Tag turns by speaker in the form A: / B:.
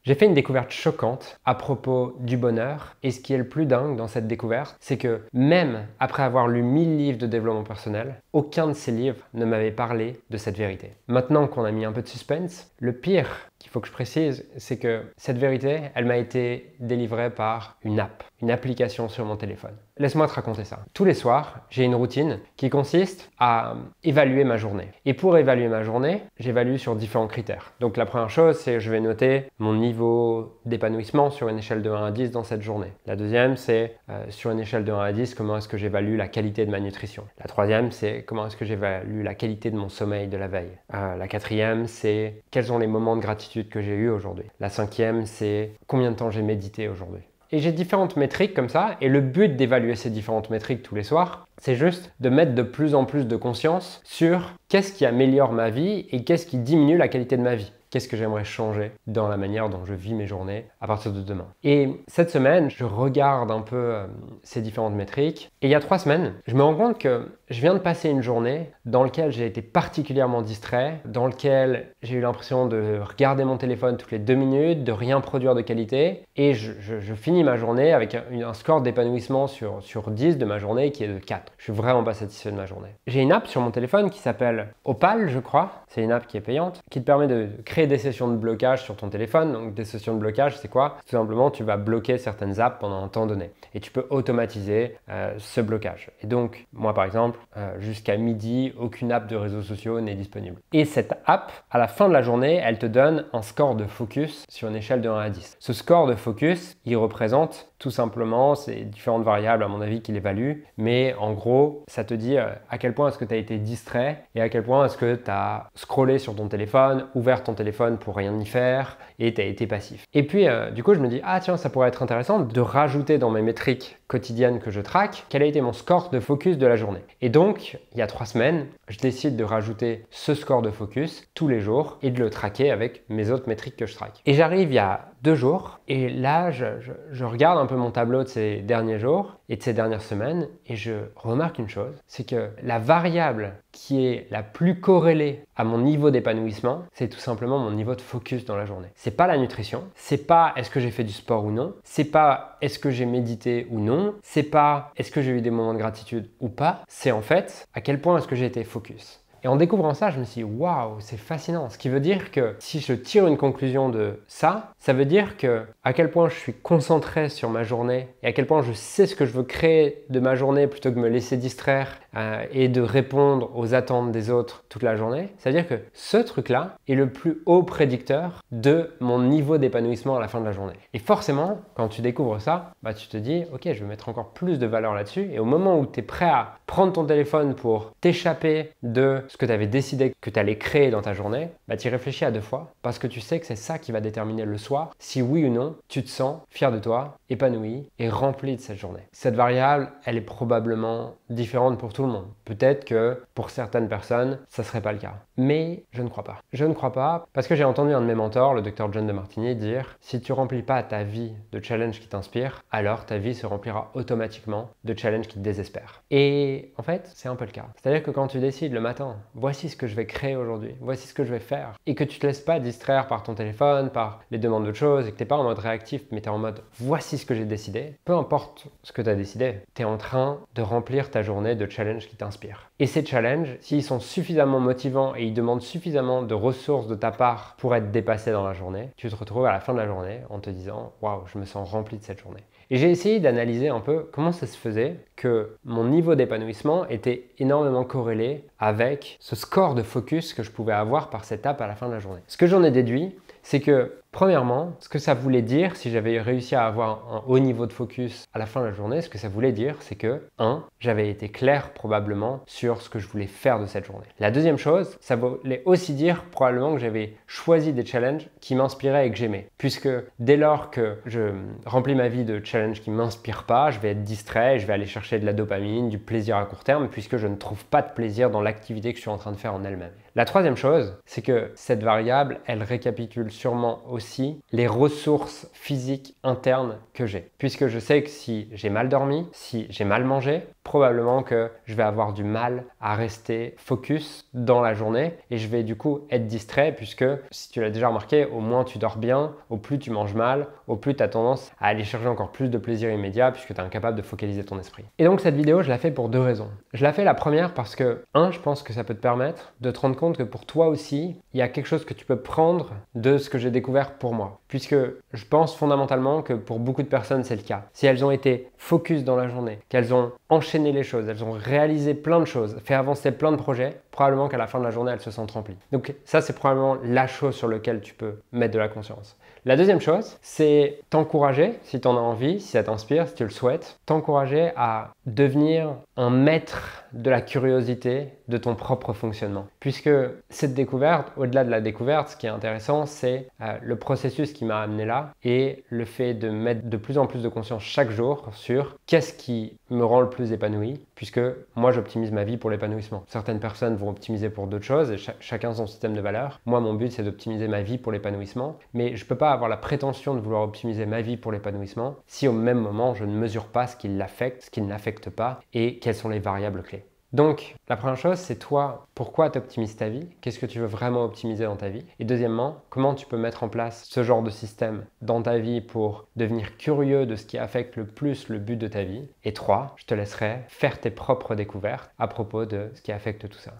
A: J'ai fait une découverte choquante à propos du bonheur et ce qui est le plus dingue dans cette découverte, c'est que même après avoir lu 1000 livres de développement personnel, aucun de ces livres ne m'avait parlé de cette vérité. Maintenant qu'on a mis un peu de suspense, le pire qu'il faut que je précise, c'est que cette vérité, elle m'a été délivrée par une application sur mon téléphone. Laisse-moi te raconter ça. Tous les soirs, j'ai une routine qui consiste à évaluer ma journée. Et pour évaluer ma journée, j'évalue sur différents critères. Donc la première chose, c'est que je vais noter mon niveau d'épanouissement sur une échelle de 1 à 10 dans cette journée. La deuxième, c'est sur une échelle de 1 à 10, comment est-ce que j'évalue la qualité de ma nutrition. La troisième, c'est comment est-ce que j'évalue la qualité de mon sommeil de la veille. La quatrième, c'est quels sont les moments de gratitude que j'ai eu aujourd'hui. La cinquième, c'est combien de temps j'ai médité aujourd'hui. Et j'ai différentes métriques comme ça, et le but d'évaluer ces différentes métriques tous les soirs, c'est juste de mettre de plus en plus de conscience sur qu'est-ce qui améliore ma vie et qu'est-ce qui diminue la qualité de ma vie. Qu'est-ce que j'aimerais changer dans la manière dont je vis mes journées à partir de demain. Et cette semaine, je regarde un peu ces différentes métriques. Et il y a 3 semaines, je me rends compte que je viens de passer une journée dans laquelle j'ai été particulièrement distrait, dans laquelle j'ai eu l'impression de regarder mon téléphone toutes les 2 minutes, de rien produire de qualité. Et je finis ma journée avec un score d'épanouissement sur 10 de ma journée qui est de 4. Je suis vraiment pas satisfait de ma journée. J'ai une app sur mon téléphone qui s'appelle Opal, je crois. C'est une app qui est payante, qui te permet de créer des sessions de blocage sur ton téléphone. Donc des sessions de blocage, c'est quoi? Tout simplement, tu vas bloquer certaines apps pendant un temps donné. Et tu peux automatiser ce blocage. Et donc, moi par exemple, jusqu'à midi, aucune app de réseaux sociaux n'est disponible. Et cette app, à la fin de la journée, elle te donne un score de focus sur une échelle de 1 à 10. Ce score de focus, il représente tout simplement, c'est différentes variables à mon avis qui l'évaluent, mais en gros, ça te dit à quel point est-ce que tu as été distrait et à quel point est-ce que tu as scrollé sur ton téléphone, ouvert ton téléphone pour rien y faire et tu as été passif. Et puis, du coup, je me dis, ah tiens, ça pourrait être intéressant de rajouter dans mes métriques quotidiennes que je traque, quel a été mon score de focus de la journée. Et donc, il y a 3 semaines, je décide de rajouter ce score de focus tous les jours et de le traquer avec mes autres métriques que je traque. Et j'arrive il y a 2 jours et là, je regarde un peu mon tableau de ces derniers jours et de ces dernières semaines et je remarque une chose, c'est que la variable qui est la plus corrélée à mon niveau d'épanouissement, c'est tout simplement mon niveau de focus dans la journée. C'est pas la nutrition, c'est pas est-ce que j'ai fait du sport ou non, c'est pas est-ce que j'ai médité ou non, c'est pas est-ce que j'ai eu des moments de gratitude ou pas, c'est en fait à quel point est-ce que j'ai été focus. Et en découvrant ça, je me suis dit, waouh, c'est fascinant. Ce qui veut dire que si je tire une conclusion de ça, ça veut dire que à quel point je suis concentré sur ma journée et à quel point je sais ce que je veux créer de ma journée plutôt que de me laisser distraire et de répondre aux attentes des autres toute la journée. Ça veut dire que ce truc-là est le plus haut prédicteur de mon niveau d'épanouissement à la fin de la journée. Et forcément, quand tu découvres ça, bah, tu te dis, ok, je vais mettre encore plus de valeur là-dessus. Et au moment où tu es prêt à prendre ton téléphone pour t'échapper de ce que tu avais décidé que tu allais créer dans ta journée, bah, tu y réfléchis à 2 fois parce que tu sais que c'est ça qui va déterminer le soir si oui ou non tu te sens fier de toi, épanoui et rempli de cette journée. Cette variable, elle est probablement différente pour tout le monde. Peut-être que pour certaines personnes, ça ne serait pas le cas. Mais je ne crois pas. Je ne crois pas parce que j'ai entendu un de mes mentors, le Dr John Demartini, dire « Si tu remplis pas ta vie de challenges qui t'inspirent, alors ta vie se remplira automatiquement de challenges qui te désespèrent. » Et en fait, c'est un peu le cas. C'est-à-dire que quand tu décides le matin, voici ce que je vais créer aujourd'hui, voici ce que je vais faire, et que tu ne te laisses pas distraire par ton téléphone, par les demandes d'autres choses, et que tu n'es pas en mode réactif, mais tu es en mode voici ce que j'ai décidé, peu importe ce que tu as décidé, tu es en train de remplir ta journée de challenges qui t'inspirent. Et ces challenges, s'ils sont suffisamment motivants et ils demandent suffisamment de ressources de ta part pour être dépassés dans la journée, tu te retrouves à la fin de la journée en te disant waouh, je me sens rempli de cette journée. Et j'ai essayé d'analyser un peu comment ça se faisait que mon niveau d'épanouissement était énormément corrélé avec ce score de focus que je pouvais avoir par cette app à la fin de la journée. Ce que j'en ai déduit, c'est que premièrement, ce que ça voulait dire, si j'avais réussi à avoir un haut niveau de focus à la fin de la journée, ce que ça voulait dire, c'est que 1. J'avais été clair probablement sur ce que je voulais faire de cette journée. La deuxième chose, ça voulait aussi dire probablement que j'avais choisi des challenges qui m'inspiraient et que j'aimais. Puisque dès lors que je remplis ma vie de challenges qui ne m'inspirent pas, je vais être distrait, je vais aller chercher de la dopamine, du plaisir à court terme, puisque je ne trouve pas de plaisir dans l'activité que je suis en train de faire en elle-même. La troisième chose, c'est que cette variable, elle récapitule sûrement aussi les ressources physiques internes que j'ai. Puisque je sais que si j'ai mal dormi, si j'ai mal mangé, probablement que je vais avoir du mal à rester focus dans la journée et je vais du coup être distrait puisque, si tu l'as déjà remarqué, au moins tu dors bien, au plus tu manges mal, au plus tu as tendance à aller chercher encore plus de plaisir immédiat puisque tu es incapable de focaliser ton esprit. Et donc cette vidéo, je la fais pour deux raisons. Je la fais la première parce que, je pense que ça peut te permettre de te rendre compte que pour toi aussi, il y a quelque chose que tu peux prendre de ce que j'ai découvert pour moi. Puisque je pense fondamentalement que pour beaucoup de personnes, c'est le cas. Si elles ont été focus dans la journée, qu'elles ont enchaîné les choses, elles ont réalisé plein de choses, fait avancer plein de projets, probablement qu'à la fin de la journée, elles se sentent remplies. Donc ça, c'est probablement la chose sur laquelle tu peux mettre de la conscience. La deuxième chose, c'est t'encourager, si tu en as envie, si ça t'inspire, si tu le souhaites, t'encourager à devenir un maître de la curiosité de ton propre fonctionnement. Puisque cette découverte, au-delà de la découverte, ce qui est intéressant, c'est le processus qui m'a amené là et le fait de mettre de plus en plus de conscience chaque jour sur qu'est-ce qui me rend le plus épanoui, puisque moi j'optimise ma vie pour l'épanouissement. Certaines personnes vont optimiser pour d'autres choses et chacun son système de valeurs. Moi, mon but, c'est d'optimiser ma vie pour l'épanouissement, mais je ne peux pas avoir la prétention de vouloir optimiser ma vie pour l'épanouissement si au même moment je ne mesure pas ce qui l'affecte, ce qui ne l'affecte pas et quelles sont les variables clés. Donc, la première chose, c'est toi, pourquoi tu optimises ta vie? Qu'est-ce que tu veux vraiment optimiser dans ta vie? Et deuxièmement, comment tu peux mettre en place ce genre de système dans ta vie pour devenir curieux de ce qui affecte le plus le but de ta vie? Et trois, je te laisserai faire tes propres découvertes à propos de ce qui affecte tout ça.